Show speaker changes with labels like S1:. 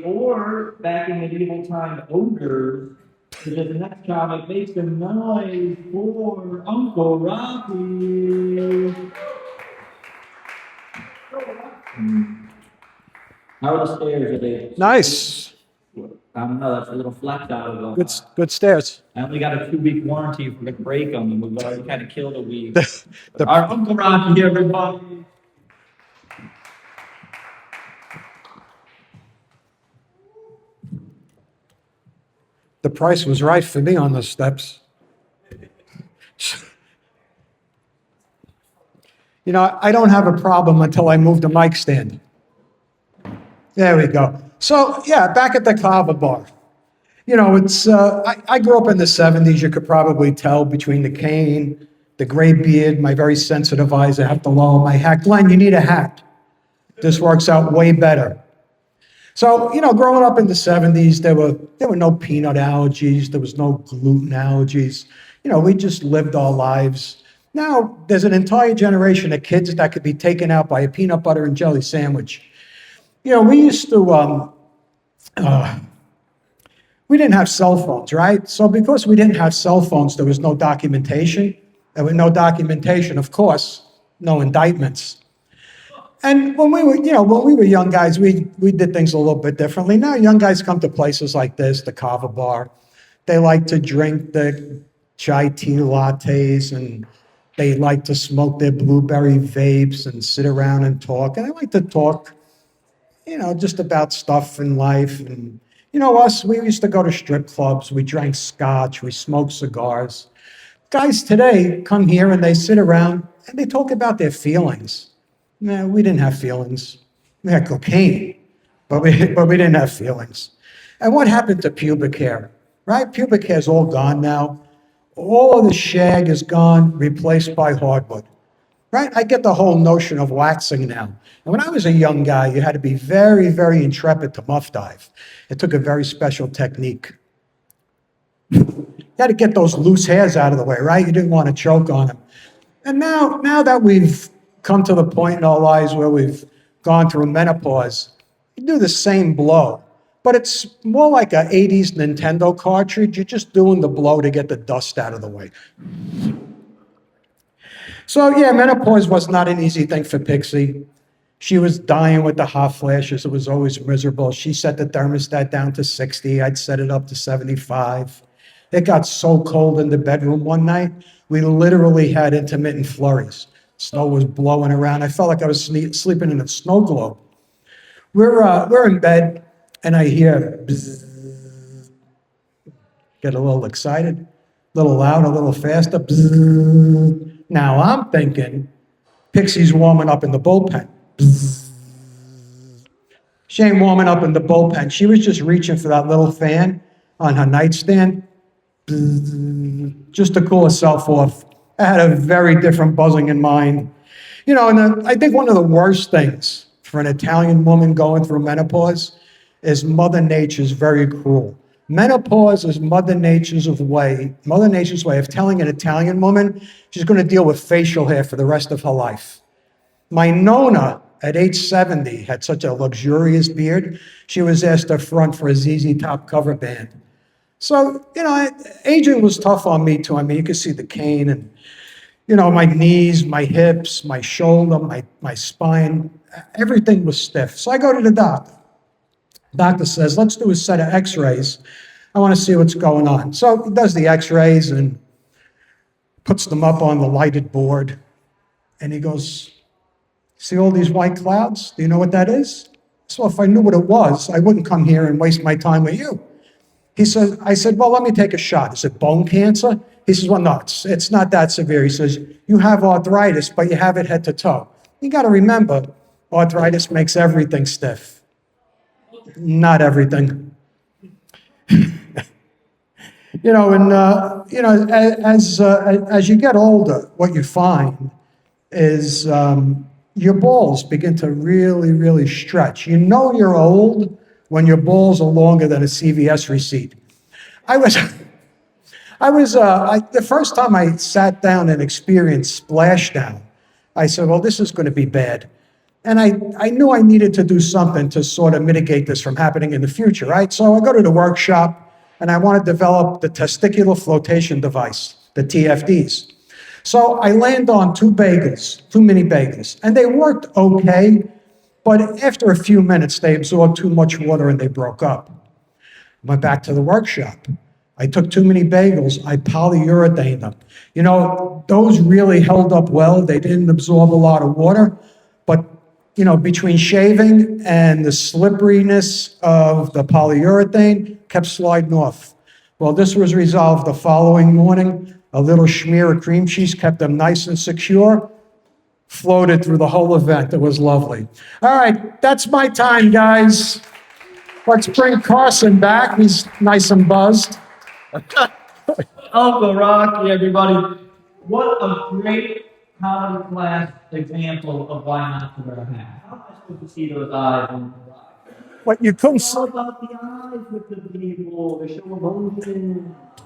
S1: or back in medieval time, ogres. So the next child makes some noise for Uncle Rocky. How are the stairs? Are they?
S2: Nice.
S1: I don't know. That's a little flat out of
S2: Good,
S1: them.
S2: good stairs.
S1: I only got a 2 week warranty for the break on them. We've already kind of killed a week.
S2: The,
S1: Our Uncle Rocky, everybody.
S2: the price was right for me on the steps. You know, I don't have a problem until I move the mic stand. There we go. So, yeah, back at the Kava Bar. You know, I grew up in the 70s. You could probably tell between the cane, the gray beard, my very sensitive eyes. I have to lower my hat. Glenn, you need a hat. This works out way better. So, you know, growing up in the 70s, there were no peanut allergies. There was no gluten allergies. You know, we just lived our lives. Now, there's an entire generation of kids that could be taken out by a peanut butter and jelly sandwich. You know, we used to, we didn't have cell phones, right? So because we didn't have cell phones, there was no documentation. There was no documentation, of course, no indictments. And when we were young guys, we did things a little bit differently. Now young guys come to places like this, the Kava Bar. They like to drink the chai tea lattes, and they like to smoke their blueberry vapes and sit around and talk. And I like to talk, you know, just about stuff in life. And, you know, we used to go to strip clubs. We drank scotch. We smoked cigars. Guys today come here and they sit around and they talk about their feelings. No, we didn't have feelings. We had cocaine, but we didn't have feelings. And what happened to pubic hair, right? Pubic hair is all gone now. All of the shag is gone, replaced by hardwood, right? I get the whole notion of waxing now. And when I was a young guy, you had to be very, very intrepid to muff dive. It took a very special technique. You had to get those loose hairs out of the way, right? You didn't want to choke on them. And now that we've come to the point in our lives where we've gone through menopause, you do the same blow, but it's more like an 80s Nintendo cartridge. You're just doing the blow to get the dust out of the way. So yeah, menopause was not an easy thing for Pixie. She was dying with the hot flashes. It was always miserable. She set the thermostat down to 60. I'd set it up to 75. It got so cold in the bedroom one night, we literally had intermittent flurries. Snow was blowing around. I felt like I was sleeping in a snow globe. We're in bed, and I hear bzzz. Get a little excited, a little loud, a little faster. Bzzz. Now I'm thinking Pixie's warming up in the bullpen. Bzzz. She ain't warming up in the bullpen. She was just reaching for that little fan on her nightstand, bzzz, just to cool herself off. I had a very different buzzing in mind. You know, and I think one of the worst things for an Italian woman going through menopause is Mother Nature's very cruel. Menopause is Mother Nature's way of telling an Italian woman she's going to deal with facial hair for the rest of her life. My Nona, at age 70, had such a luxurious beard, she was asked to front for a ZZ Top cover band. So, you know, aging was tough on me too. I mean, you could see the cane and, you know, my knees, my hips, my shoulder, my spine, everything was stiff. So I go to the doctor. Doctor says, let's do a set of x-rays. I want to see what's going on. So he does the x-rays and puts them up on the lighted board. And he goes, see all these white clouds? Do you know what that is? So if I knew what it was, I wouldn't come here and waste my time with you. I said, well, let me take a shot. Is it bone cancer? He says, well, no, it's not that severe. He says, you have arthritis, but you have it head to toe. You got to remember, arthritis makes everything stiff. Not everything. You know, and, you know, as you get older, what you find is your balls begin to really, really stretch. You know you're old when your balls are longer than a CVS receipt. The first time I sat down and experienced splashdown, I said, well, this is going to be bad. And I knew I needed to do something to sort of mitigate this from happening in the future, right? So I go to the workshop and I want to develop the testicular flotation device, the TFDs. So I land on two mini bagels, and they worked okay, but after a few minutes, they absorbed too much water and they broke up. Went back to the workshop. I took too many bagels. I polyurethaned them. You know, those really held up well. They didn't absorb a lot of water, but you know, between shaving and the slipperiness of the polyurethane, kept sliding off. Well, this was resolved the following morning. A little smear of cream cheese kept them nice and secure. Floated through the whole event. It was lovely. All right, that's my time, guys. Let's bring Carson back. He's nice and buzzed.
S1: Uncle Rocky, everybody. What a great comedy class example of why not to wear a hat. How am I supposed to see those eyes on the ride?
S2: What you couldn't
S1: It's all about the eyes with the people. They show emotion.